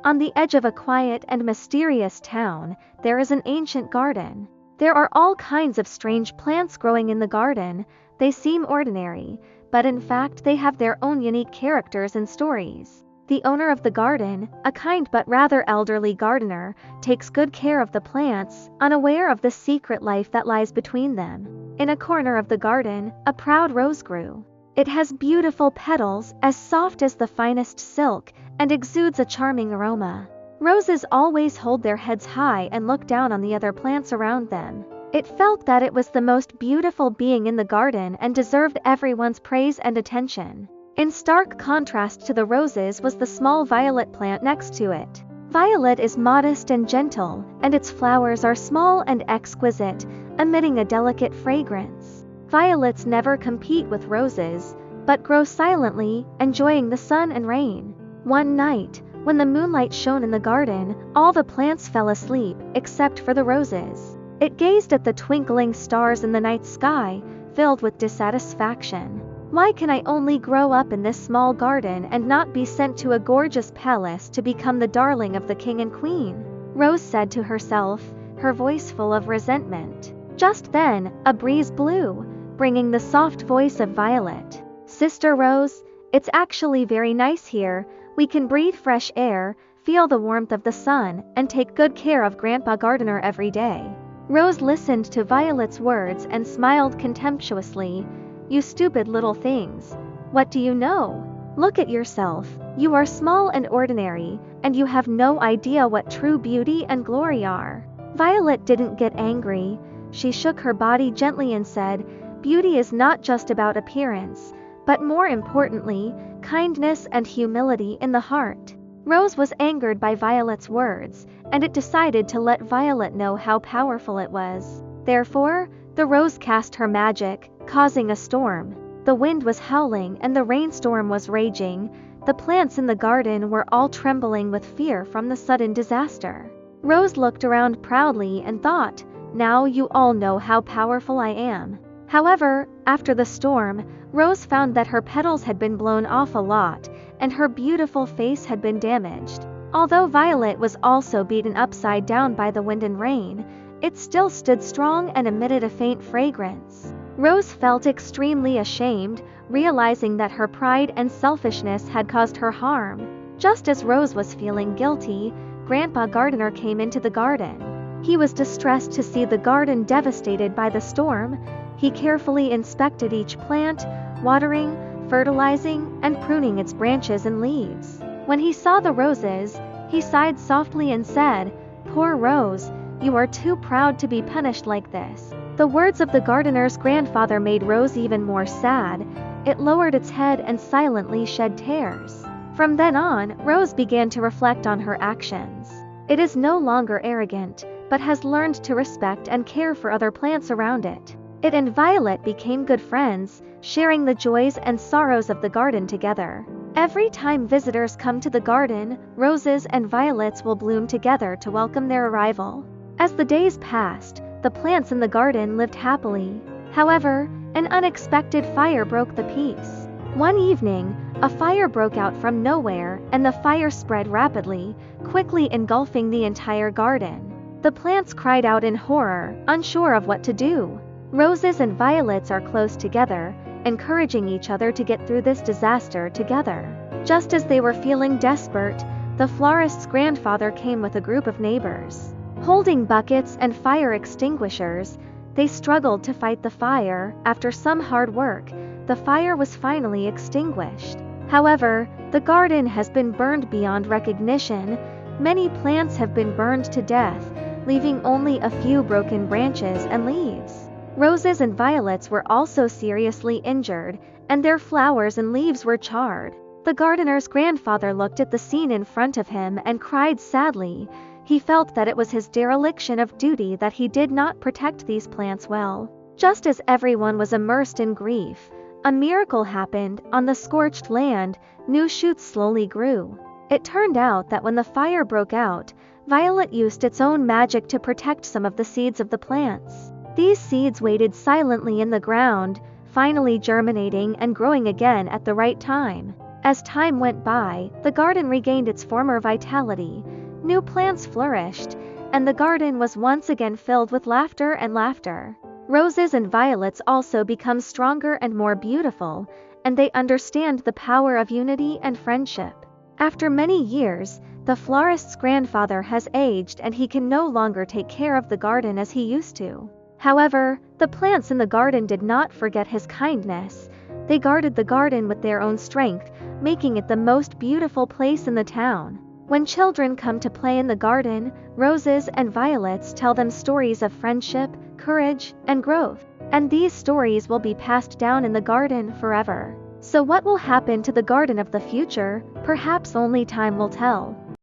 On the edge of a quiet and mysterious town, there is an ancient garden. There are all kinds of strange plants growing in the garden. They seem ordinary, but in fact they have their own unique characters and stories. The owner of the garden, a kind but rather elderly gardener, takes good care of the plants, unaware of the secret life that lies between them. In a corner of the garden, a proud rose grew. It has beautiful petals, as soft as the finest silk, and exudes a charming aroma. Roses always hold their heads high and look down on the other plants around them. It felt that it was the most beautiful being in the garden and deserved everyone's praise and attention. In stark contrast to the roses was the small violet plant next to it. Violet is modest and gentle, and its flowers are small and exquisite, emitting a delicate fragrance. Violets never compete with roses, but grow silently, enjoying the sun and rain. One night, when the moonlight shone in the garden, all the plants fell asleep, except for the roses. It gazed at the twinkling stars in the night sky, filled with dissatisfaction. Why can I only grow up in this small garden and not be sent to a gorgeous palace to become the darling of the king and queen? Rose said to herself, her voice full of resentment. Just then, a breeze blew, bringing the soft voice of Violet. Sister Rose, it's actually very nice here. We can breathe fresh air, feel the warmth of the sun, and take good care of Grandpa Gardener every day. Rose listened to Violet's words and smiled contemptuously. You stupid little things. What do you know? Look at yourself. You are small and ordinary, and you have no idea what true beauty and glory are. Violet didn't get angry. She shook her body gently and said, Beauty is not just about appearance, but more importantly, kindness and humility in the heart. Rose was angered by Violet's words, and it decided to let Violet know how powerful it was. Therefore, the rose cast her magic, causing a storm. The wind was howling and the rainstorm was raging. The plants in the garden were all trembling with fear from the sudden disaster. Rose looked around proudly and thought, now you all know how powerful I am. However, after the storm, Rose found that her petals had been blown off a lot, and her beautiful face had been damaged. Although Violet was also beaten upside down by the wind and rain, it still stood strong and emitted a faint fragrance. Rose felt extremely ashamed, realizing that her pride and selfishness had caused her harm. Just as Rose was feeling guilty, Grandpa Gardener came into the garden. He was distressed to see the garden devastated by the storm. He carefully inspected each plant, watering, fertilizing, and pruning its branches and leaves. When he saw the roses, he sighed softly and said, Poor Rose, you are too proud to be punished like this. The words of the gardener's grandfather made Rose even more sad. It lowered its head and silently shed tears. From then on, Rose began to reflect on her actions. It is no longer arrogant, but has learned to respect and care for other plants around it. It and Violet became good friends, sharing the joys and sorrows of the garden together. Every time visitors come to the garden, roses and violets will bloom together to welcome their arrival. As the days passed, the plants in the garden lived happily. However, an unexpected fire broke the peace. One evening, a fire broke out from nowhere, and the fire spread rapidly, quickly engulfing the entire garden. The plants cried out in horror, unsure of what to do. Roses and violets are close together, encouraging each other to get through this disaster together. Just as they were feeling desperate, the florist's grandfather came with a group of neighbors. Holding buckets and fire extinguishers, they struggled to fight the fire. After some hard work, the fire was finally extinguished. However, the garden has been burned beyond recognition. Many plants have been burned to death, leaving only a few broken branches and leaves. Roses and violets were also seriously injured, and their flowers and leaves were charred. The gardener's grandfather looked at the scene in front of him and cried sadly. He felt that it was his dereliction of duty that he did not protect these plants well. Just as everyone was immersed in grief, a miracle happened. On the scorched land, new shoots slowly grew. It turned out that when the fire broke out, Violet used its own magic to protect some of the seeds of the plants. These seeds waited silently in the ground, finally germinating and growing again at the right time. As time went by, the garden regained its former vitality, new plants flourished, and the garden was once again filled with laughter and laughter. Roses and violets also become stronger and more beautiful, and they understand the power of unity and friendship. After many years, the florist's grandfather has aged and he can no longer take care of the garden as he used to. However, the plants in the garden did not forget his kindness. They guarded the garden with their own strength, making it the most beautiful place in the town. When children come to play in the garden, roses and violets tell them stories of friendship, courage, and growth. And these stories will be passed down in the garden forever. So what will happen to the garden of the future? Perhaps only time will tell.